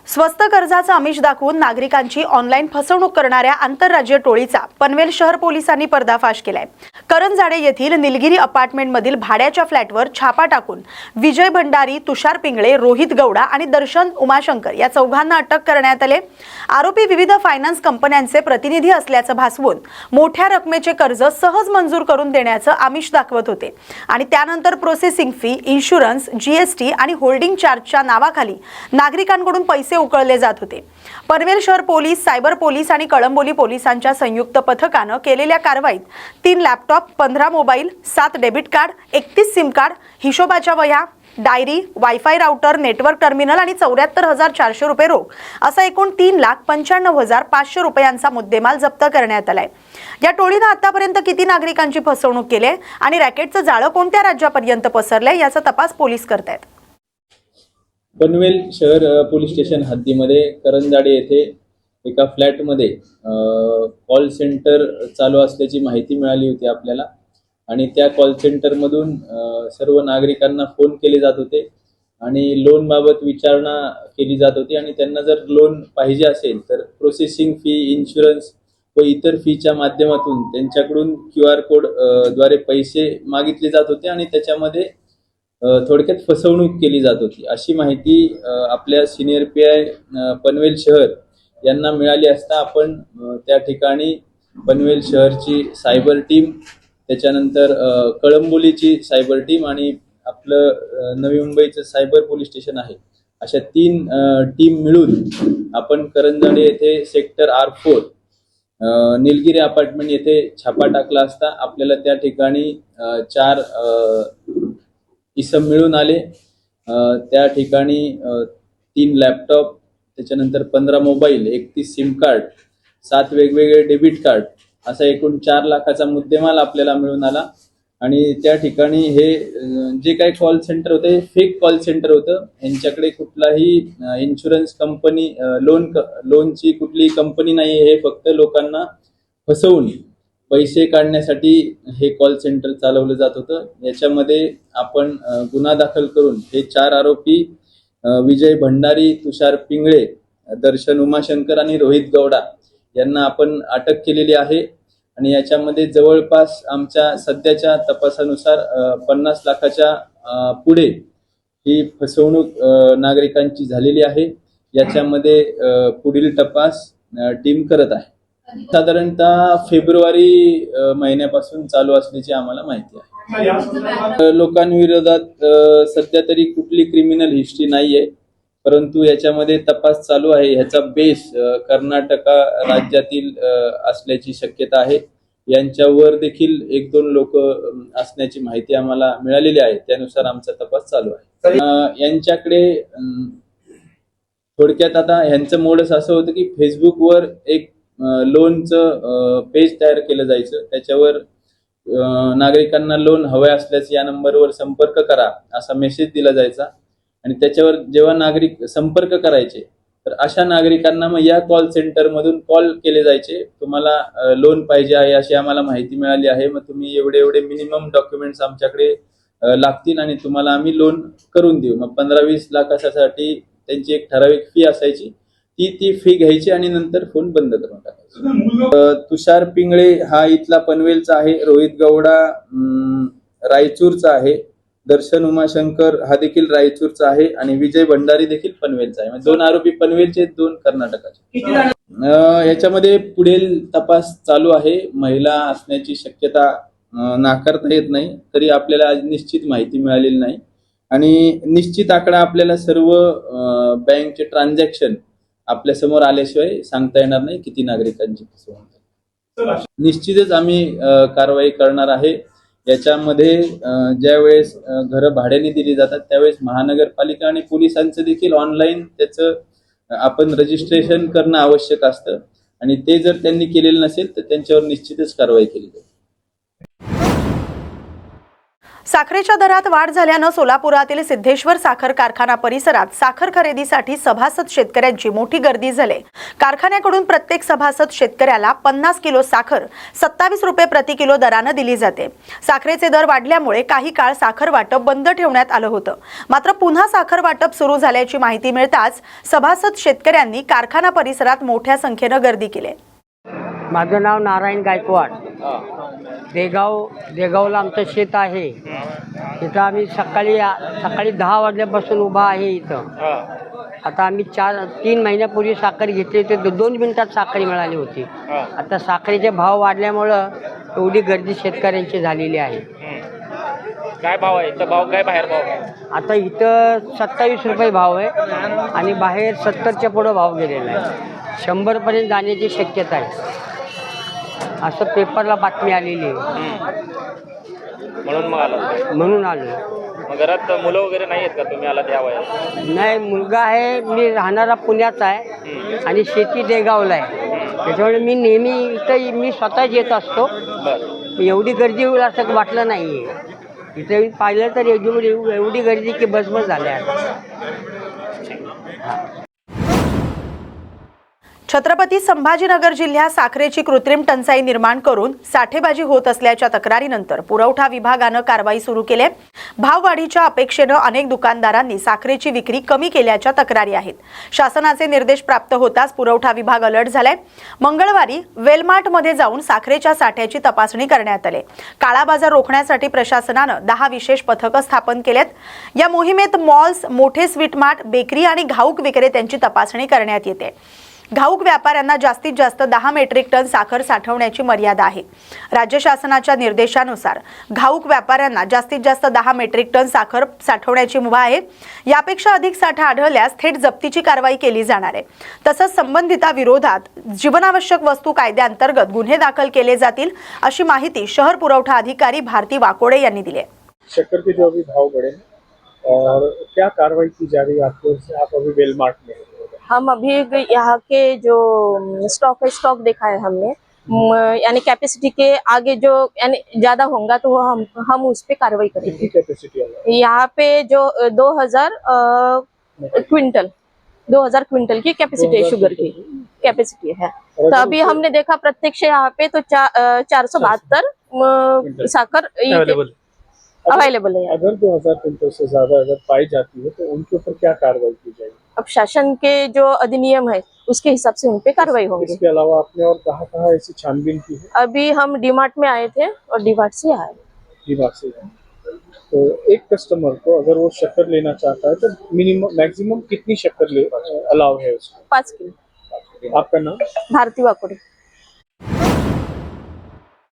स्वस्त कर्जाचा आमिष दाखवून नागरिकांची ऑनलाईन फसवणूक करणाऱ्या आंतरराज्य टोळीचा पनवेल शहर पोलिसांनी पर्दाफाश केलाय। करंजाडे येथील निलगिरी अपार्टमेंटमधील भाड्याच्या फ्लॅटवर छापा टाकून विजय भंडारी, तुषार पिंगळे, रोहित गौडा आणि दर्शन उमाशंकर या चौघांना अटक करण्यात आले। आरोपी विविध फायनान्स कंपन्यांचे प्रतिनिधी असल्याचं भासवून मोठ्या रकमेचे कर्ज सहज मंजूर करून देण्याचं आमिष दाखवत होते आणि त्यानंतर प्रोसेसिंग फी, इन्शुरन्स, जीएसटी आणि होल्डिंग चार्जच्या नावाखाली नागरिकांकडून पैसे उकळले जात होते। पनवेल शहर पोलीस, सायबर पोलीस आणि कळंबोली पोलिसांच्या संयुक्त पथकानं केलेल्या कारवाईत 3 laptop, 15 mobile, 7 debit card, 31 SIM card, हिशोबाच्या वह्या, diary, wifi router, network terminal आणि 74,400 रुपये रोख असा एकूण 3,95,500 रुपयांचा मुद्देमाल जप्त करण्यात आलाय। या टोळीने आतापर्यंत किती नागरिकांची फसवणूक केली आणि रॅकेटचं जाळं कोणत्या राज्यापर्यंत पसरलंय याचा तपास पोलीस करतायत। पनवेल शहर पोलीस स्टेशन हद्दीमध्ये करंजाडे येथे एका फ्लॅटमध्ये कॉल सेंटर चालू असल्याची माहिती मिळाली होती आपल्याला आणि त्या कॉल सेंटरमधून सर्व नागरिकांना फोन केले जात होते आणि लोन बाबत विचारणा केली जात होती आणि त्यांना जर लोन पाहिजे असेल तर प्रोसेसिंग फी, इन्शुरन्स व इतर फीच्या माध्यमातून त्यांच्याकडून QR कोड द्वारे पैसे मागितले जात होते आणि त्याच्यामध्ये थोडक्यात फसवणूक केली जात होती अशी माहिती आपल्या सिनियर PI पनवेल शहर यांना मिळाली असता आपण त्या ठिकाणी पनवेल शहरची सायबर टीम, त्याच्यानंतर कळंबोलीची सायबर टीम आणि आपलं नवी मुंबईचं सायबर पोलीस स्टेशन आहे, अशा 3 टीम मिळून आपण करंजाडे येथे सेक्टर R4 निलगिरी अपार्टमेंट येथे छापा टाकला असता आपल्याला त्या ठिकाणी 4 इसम मिळून आले। त्या ठिकाणी 3 लॅपटॉप, त्याच्यानंतर 15 मोबाईल, 31 सिम कार्ड, 7 वेगवेगळे डेबिट कार्ड असा एकूण 4 लाखाचा मुद्देमाल आपल्याला मिळून आला आणि त्या ठिकाणी हे जे काही कॉल सेंटर होतं हे फेक कॉल सेंटर होतं। यांच्याकडे कुठलाही इन्शुरन्स कंपनी, लोनची कुठलीही कंपनी नाही, हे फक्त लोकांना फसवून पैसे काढण्यासाठी हे कॉल सेंटर चालवलं जात होतं। याच्यामध्ये आपण गुन्हा दाखल करून हे 4 आरोपी विजय भंडारी, तुषार पिंगळे, दर्शन उमाशंकर आणि रोहित गौडा यांना आपण अटक केलेली आहे आणि याच्यामध्ये जवळपास आमच्या सध्याच्या तपासानुसार 50 लाखाच्या पुढे ही फसवणूक नागरिकांची झालेली आहे। याच्यामध्ये पुढील तपास टीम करत आहे। साधारणतः फेब्रुवारी महिन्यापासून चालू असल्याची आम्हाला माहिती आहे। लोकांविरोधात सध्या तरी कुठली क्रिमिनल हिस्ट्री नाहीये, परंतु याच्यामध्ये तपास चालू आहे। ह्याचा बेस कर्नाटक राज्यातील असल्याची शक्यता आहे। यांच्यावर देखील 1-2 लोक असण्याची माहिती आम्हाला मिळालेली आहे, त्यानुसार आमचा तपास चालू आहे। यांच्याकडे थोडक्यात आता ह्यांचं मोडस असं होतं की फेसबुकवर एक लोनचं पेज तयार केलं जायचं, त्याच्यावर नागरिकांना लोन हवे असल्यास या नंबरवर संपर्क करा असा मेसेज दिला जायचा आणि त्याच्यावर जेव्हा नागरिक संपर्क करायचे तर अशा नागरिकांना मग या कॉल सेंटर मधून कॉल केले जायचे, तुम्हाला लोन पाहिजे आहे अशी आम्हाला माहिती मिळाली आहे, मग तुम्ही एवढे मिनिमम डॉक्युमेंट्स आमच्याकडे लागतील आणि तुम्हाला आम्ही लोन करून देऊ। मग 15-20 लाखासाठी त्यांची एक ठराविक फी असायची, ती फी घ्यायची आणि नंतर फोन बंद करून टाकायचा। तुषार पिंगळे हा इथला पनवेलचा आहे, रोहित गौडा रायचूरचा आहे, दर्शन उमाशंकर हा देखील रायचूरचा आहे आणि विजय भंडारी देखील पनवेलचा आहे। 2 आरोपी पनवेलचे, 2 कर्नाटकाचे। याच्यामध्ये पुढील तपास चालू आहे। महिला असण्याची शक्यता नाकारता येत नाही, तरी आपल्याला आज निश्चित माहिती मिळालेली नाही आणि निश्चित आकडा आपल्याला सर्व बँकचे ट्रान्झॅक्शन आपल्या समोर आल्याशिवाय सांगता येणार नाही किती नागरिकांची फसवणूक। निश्चितच आम्ही कारवाई करणार आहे। याच्यामध्ये ज्या वेळेस घरं भाड्याने दिली जातात त्यावेळेस महानगरपालिका आणि पोलिसांचं देखील ऑनलाईन त्याचं आपण रजिस्ट्रेशन करणं आवश्यक असतं आणि ते जर त्यांनी केलेलं नसेल तर त्यांच्यावर निश्चितच कारवाई केली जाईल। साखरेच्या दरात वाढ झाल्यानं सोलापुरातील सिद्धेश्वर साखर कारखाना परिसरात साखर खरेदीसाठी सभासद शेतकऱ्यांची मोठी गर्दी झाली। कारखान्याकडून प्रत्येक सभासद शेतकऱ्याला 50 किलो साखर 27 रुपये प्रति किलो दरानं दिली जाते। साखरेचे दर वाढल्यामुळे काही काळ साखर वाटप बंद ठेवण्यात आलं होतं, मात्र पुन्हा साखर वाटप सुरू झाल्याची माहिती मिळताच सभासद शेतकऱ्यांनी कारखाना परिसरात मोठ्या संख्येनं गर्दी केली। माझं नाव नारायण गायकवाड। देगावला आमचं शेत आहे। इथं आम्ही सकाळी 10 वाजल्यापासून उभा आहे इथं। आता आम्ही 3 महिन्यापूर्वी साखर घेतली होती, 2 मिनिटात साखर मिळाली होती। आता साखरेचे भाव वाढल्यामुळं एवढी गर्दी शेतकऱ्यांची झालेली आहे। काय भाव आहे इथं? भाव काय बाहेर भाव आहे? आता इथं 27 रुपये भाव आहे आणि बाहेर 70च्या पुढं भाव गेलेला आहे। 100पर्यंत जाण्याची शक्यता आहे, असं पेपरला बातमी आलेली आहे। म्हणून मग आला म्हणून आलो। मग घरात मुलं वगैरे नाही आहेत का? तुम्ही आला त्या वयात? नाही, मुलगा आहे, मी राहणारा पुण्याचा आहे आणि शेती देगावला आहे। त्याच्यामुळे मी नेहमी इथं मी स्वतःच येत असतो। बरं, एवढी गर्दी होईल असं वाटलं नाही आहे। इथं पाहिलं तर एवढी गर्दी की बसबस झाल्या आहे। छत्रपती संभाजीनगर जिल्ह्यात साखरेची कृत्रिम टंचाई निर्माण करून साठेबाजी होत असल्याच्या तक्रारीनंतर पुरवठा विभागानं कारवाई सुरू केली। भाववाढीच्या अपेक्षेनं अनेक दुकानदारांनी साखरेची विक्री कमी केल्याच्या तक्रारी आहेत। शासनाचे निर्देश प्राप्त होताच पुरवठा विभाग अलर्ट झालाय। मंगळवारी वेलमार्टमध्ये जाऊन साखरेच्या साठ्याची तपासणी करण्यात आली। काळा बाजार रोखण्यासाठी प्रशासनानं 10 विशेष पथकं स्थापन केलेत। या मोहिमेत मॉल्स, मोठे स्वीट मार्ट, बेकरी आणि घाऊक विक्रेत्यांची तपासणी करण्यात येते। घाऊक व्यापाऱ्यांना जास्तीत जास्त 10 मेट्रिक टन साखर साठवण्याची मर्यादा आहे। राज्य शासनाच्या निर्देशानुसार घाऊक व्यापाऱ्यांना जास्तीत जास्त 10 मेट्रिक टन साखर साठवण्याची मुभा आहे। यापेक्षा अधिक साठा आढळल्यास थेट जप्तीची कारवाई केली जाणार आहे। तसंच संबंधिताविरोधात जीवनावश्यक वस्तू कायद्याअंतर्गत गुन्हे दाखल केले जातील, अशी माहिती शहर पुरवठा अधिकारी भारती वाकोडे यांनी दिली है। शक्कर के जो अभी भाव बढ़े और क्या कार्रवाई की जा रही है आपकी ओर से? आप अभी वेलमार्ट में हैं। हम अभी यहाँ के जो स्टॉक देखा है हमने, यानी कैपेसिटी के आगे जो यानी ज्यादा होगा तो हम उस पे कार्रवाई कितनी करेंगे। कैपेसिटी है यहाँ पे जो 2000 क्विंटल की कैपेसिटी है, शुगर की कैपेसिटी है। तो अभी हमने देखा प्रत्यक्ष यहाँ पे तो 472 साकर अवेलेबल है। अगर 2000 क्विंटल से ज्यादा अगर पाई जाती है तो उनके ऊपर क्या कार्रवाई की जाएगी? अब शासन के जो अधिनियम है उसके हिसाब से उन पे कार्रवाई होगी। इसके अलावा आपने और कहाँ ऐसी छानबीन की है? अभी हम डीमार्ट में आए थे और डीमार्ट से आए। डीमार्ट से। तो एक कस्टमर को अगर वो शक्कर लेना चाहता है तो मिनिमम मैक्सिमम कितनी शक्कर अलाउ है उसको? 5 किलो। आपका नाम? भारती वाकोडे।